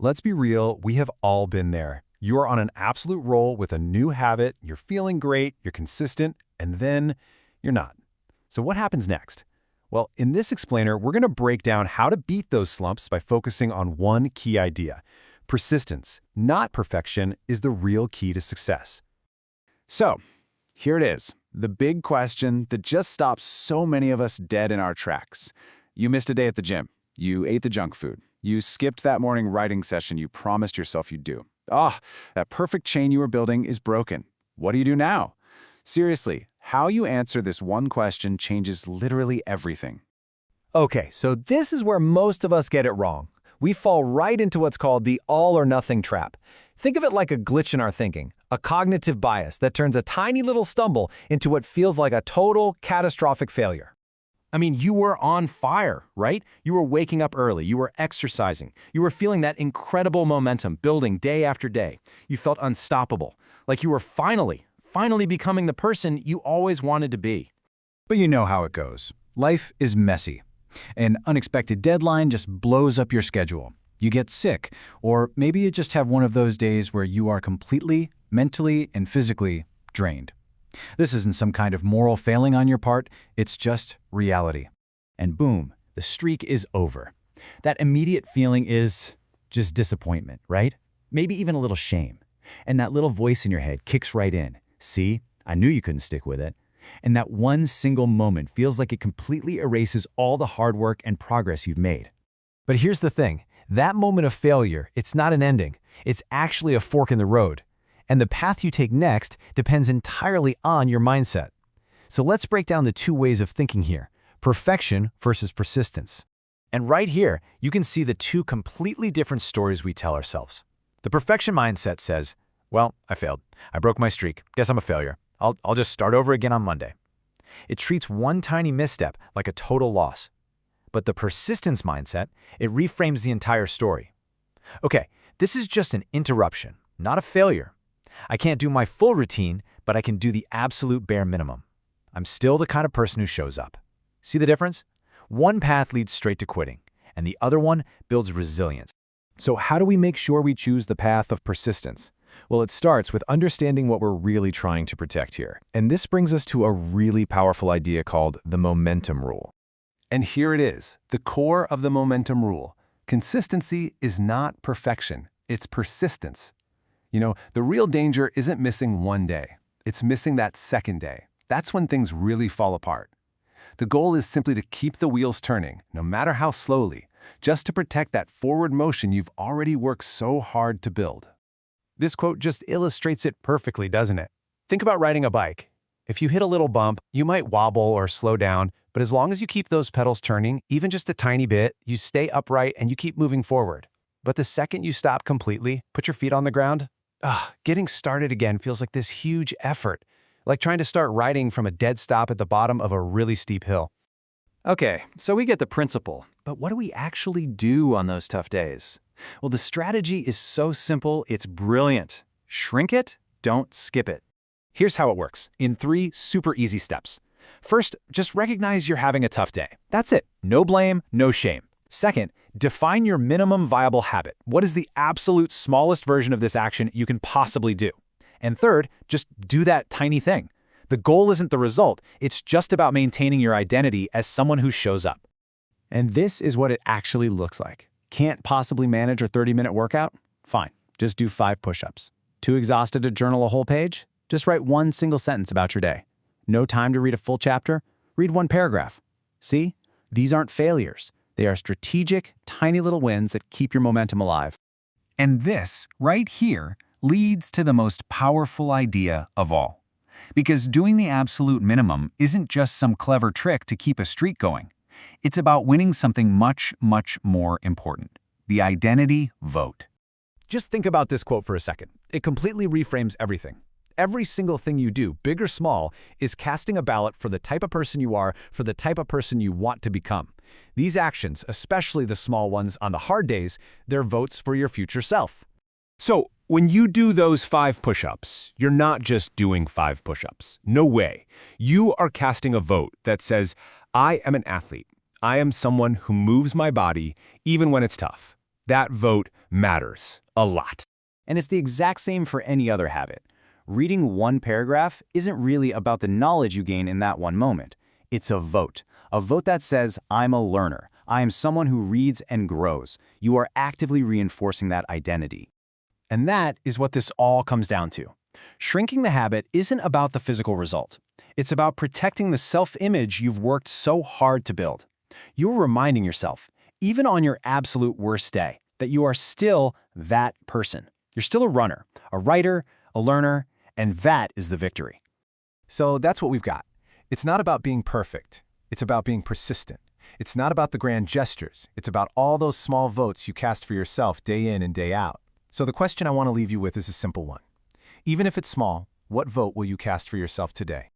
Let's be real, we have all been there. You're on an absolute roll with a new habit, you're feeling great, you're consistent, and then you're not. So what happens next? Well, in this explainer, we're going to break down how to beat those slumps by focusing on one key idea. Persistence, not perfection, is the real key to success. So, here it is, the big question that just stops so many of us dead in our tracks. You missed a day at the gym. You ate the junk food. You skipped that morning writing session you promised yourself you'd do. That perfect chain you were building is broken. What do you do now? Seriously, how you answer this one question changes literally everything. Okay, so this is where most of us get it wrong. We fall right into what's called the all-or-nothing trap. Think of it like a glitch in our thinking, a cognitive bias that turns a tiny little stumble into what feels like a total, catastrophic failure. I mean, you were on fire, right? You were waking up early, you were exercising, you were feeling that incredible momentum building day after day. You felt unstoppable, like you were finally becoming the person you always wanted to be. But you know how it goes. Life is messy. An unexpected deadline just blows up your schedule. You get sick, or maybe you just have one of those days where you are completely, mentally, and physically drained. This isn't some kind of moral failing on your part, it's just reality. And boom, the streak is over. That immediate feeling is just disappointment, right? Maybe even a little shame. And that little voice in your head kicks right in. See, I knew you couldn't stick with it. And that one single moment feels like it completely erases all the hard work and progress you've made. But here's the thing, that moment of failure, it's not an ending. It's actually a fork in the road. And the path you take next depends entirely on your mindset. So let's break down the two ways of thinking here, perfection versus persistence. And right here, you can see the two completely different stories we tell ourselves. The perfection mindset says, well, I failed. I broke my streak. Guess I'm a failure. I'll just start over again on Monday. It treats one tiny misstep like a total loss. But the persistence mindset, it reframes the entire story. Okay, this is just an interruption, not a failure. I can't do my full routine, but I can do the absolute bare minimum. I'm still the kind of person who shows up. See the difference? One path leads straight to quitting, and the other one builds resilience. So how do we make sure we choose the path of persistence? Well, it starts with understanding what we're really trying to protect here. And this brings us to a really powerful idea called the momentum rule. And here it is, the core of the momentum rule. Consistency is not perfection, it's persistence. You know, the real danger isn't missing one day. It's missing that second day. That's when things really fall apart. The goal is simply to keep the wheels turning, no matter how slowly, just to protect that forward motion you've already worked so hard to build. This quote just illustrates it perfectly, doesn't it? Think about riding a bike. If you hit a little bump, you might wobble or slow down, but as long as you keep those pedals turning, even just a tiny bit, you stay upright and you keep moving forward. But the second you stop completely, put your feet on the ground, getting started again feels like this huge effort, like trying to start riding from a dead stop at the bottom of a really steep hill. Okay, so we get the principle, but what do we actually do on those tough days? Well, the strategy is so simple, it's brilliant. Shrink it, don't skip it. Here's how it works, in 3 super easy steps. First, just recognize you're having a tough day. That's it. No blame, no shame. Second, define your minimum viable habit. What is the absolute smallest version of this action you can possibly do? And third, just do that tiny thing. The goal isn't the result, it's just about maintaining your identity as someone who shows up. And this is what it actually looks like. Can't possibly manage a 30-minute workout? Fine, just do 5 push-ups. Too exhausted to journal a whole page? Just write 1 single sentence about your day. No time to read a full chapter? Read 1 paragraph. See? These aren't failures. They are strategic, tiny little wins that keep your momentum alive. And this, right here, leads to the most powerful idea of all. Because doing the absolute minimum isn't just some clever trick to keep a streak going. It's about winning something much, much more important. The identity vote. Just think about this quote for a second. It completely reframes everything. Every single thing you do, big or small, is casting a ballot for the type of person you are, for the type of person you want to become. These actions, especially the small ones on the hard days, they're votes for your future self. So, when you do those 5 push-ups, you're not just doing 5 push-ups. No way. You are casting a vote that says, I am an athlete. I am someone who moves my body even when it's tough. That vote matters a lot. And it's the exact same for any other habit. Reading one paragraph isn't really about the knowledge you gain in that one moment. It's a vote that says, I'm a learner. I am someone who reads and grows. You are actively reinforcing that identity. And that is what this all comes down to. Shrinking the habit isn't about the physical result. It's about protecting the self-image you've worked so hard to build. You're reminding yourself, even on your absolute worst day, that you are still that person. You're still a runner, a writer, a learner, and that is the victory. So that's what we've got. It's not about being perfect. It's about being persistent. It's not about the grand gestures. It's about all those small votes you cast for yourself day in and day out. So the question I want to leave you with is a simple one. Even if it's small, what vote will you cast for yourself today?